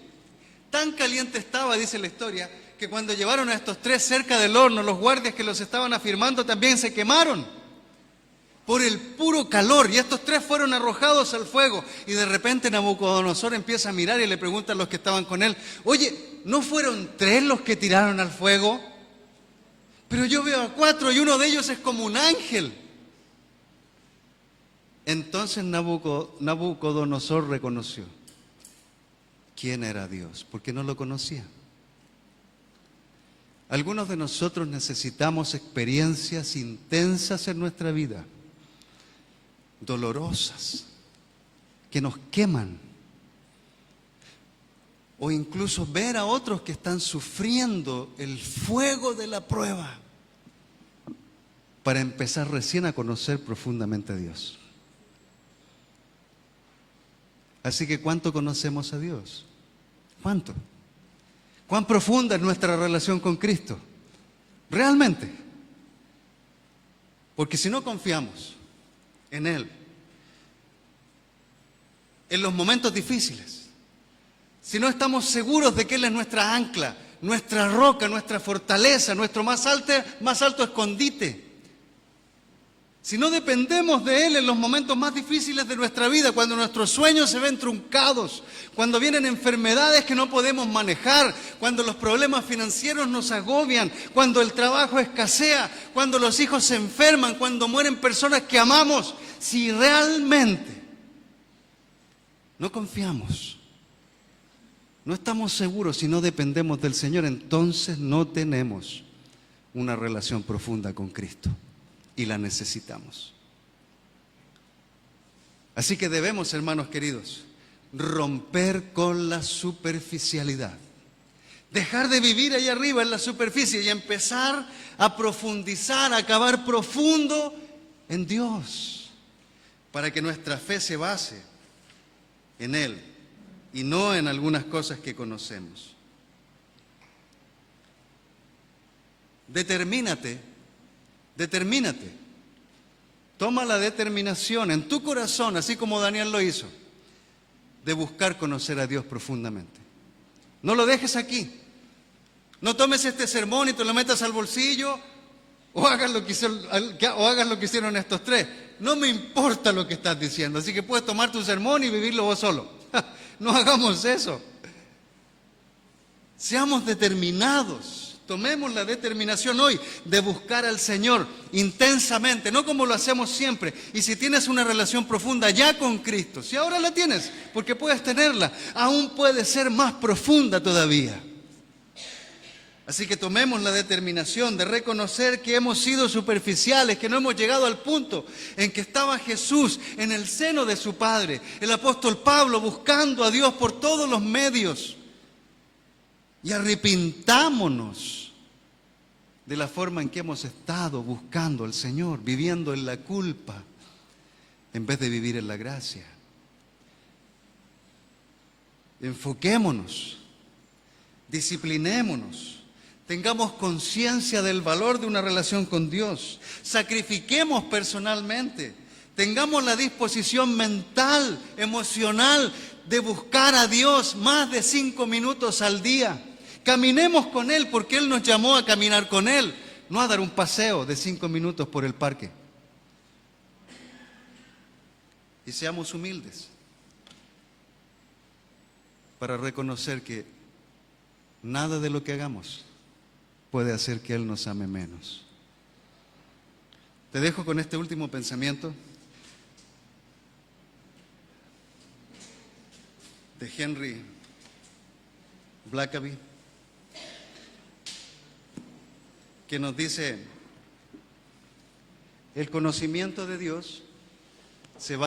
Speaker 1: Tan caliente estaba, dice la historia, que cuando llevaron a estos 3 cerca del horno, los guardias que los estaban afirmando también se quemaron por el puro calor, y estos 3 fueron arrojados al fuego. Y de repente Nabucodonosor empieza a mirar y le pregunta a los que estaban con él, oye, ¿no fueron 3 los que tiraron al fuego? Pero yo veo a 4 y uno de ellos es como un ángel. Entonces Nabucodonosor reconoció quién era Dios, porque no lo conocía. Algunos de nosotros necesitamos experiencias intensas en nuestra vida, dolorosas, que nos queman, o incluso ver a otros que están sufriendo el fuego de la prueba, para empezar recién a conocer profundamente a Dios. Así que, ¿cuánto conocemos a Dios? ¿Cuánto? ¿Cuán profunda es nuestra relación con Cristo? Realmente. Porque si no confiamos en Él, en los momentos difíciles, si no estamos seguros de que Él es nuestra ancla, nuestra roca, nuestra fortaleza, nuestro más alto escondite, si no dependemos de Él en los momentos más difíciles de nuestra vida, cuando nuestros sueños se ven truncados, cuando vienen enfermedades que no podemos manejar, cuando los problemas financieros nos agobian, cuando el trabajo escasea, cuando los hijos se enferman, cuando mueren personas que amamos, si realmente no confiamos, no estamos seguros, si no dependemos del Señor, entonces no tenemos una relación profunda con Cristo. Y la necesitamos. Así que debemos, hermanos queridos, romper con la superficialidad. Dejar de vivir ahí arriba en la superficie y empezar a profundizar, a cavar profundo en Dios, para que nuestra fe se base en Él y no en algunas cosas que conocemos. Determínate. Toma la determinación en tu corazón, así como Daniel lo hizo, de buscar conocer a Dios profundamente. No lo dejes aquí. No tomes este sermón y te lo metas al bolsillo o hagas lo que hicieron estos 3. No me importa lo que estás diciendo, así que puedes tomar tu sermón y vivirlo vos solo. No hagamos eso. Seamos determinados. Tomemos la determinación hoy de buscar al Señor intensamente, no como lo hacemos siempre. Y si tienes una relación profunda ya con Cristo, si ahora la tienes, porque puedes tenerla, aún puede ser más profunda todavía. Así que tomemos la determinación de reconocer que hemos sido superficiales, que no hemos llegado al punto en que estaba Jesús en el seno de su Padre, el apóstol Pablo buscando a Dios por todos los medios. Y arrepintámonos de la forma en que hemos estado buscando al Señor, viviendo en la culpa, en vez de vivir en la gracia. Enfoquémonos, disciplinémonos, tengamos conciencia del valor de una relación con Dios, sacrifiquemos personalmente, tengamos la disposición mental, emocional, de buscar a Dios más de 5 minutos al día. Caminemos con Él porque Él nos llamó a caminar con Él, no a dar un paseo de 5 minutos por el parque. Y seamos humildes para reconocer que nada de lo que hagamos puede hacer que Él nos ame menos. Te dejo con este último pensamiento de Henry Blackaby, que nos dice: el conocimiento de Dios se va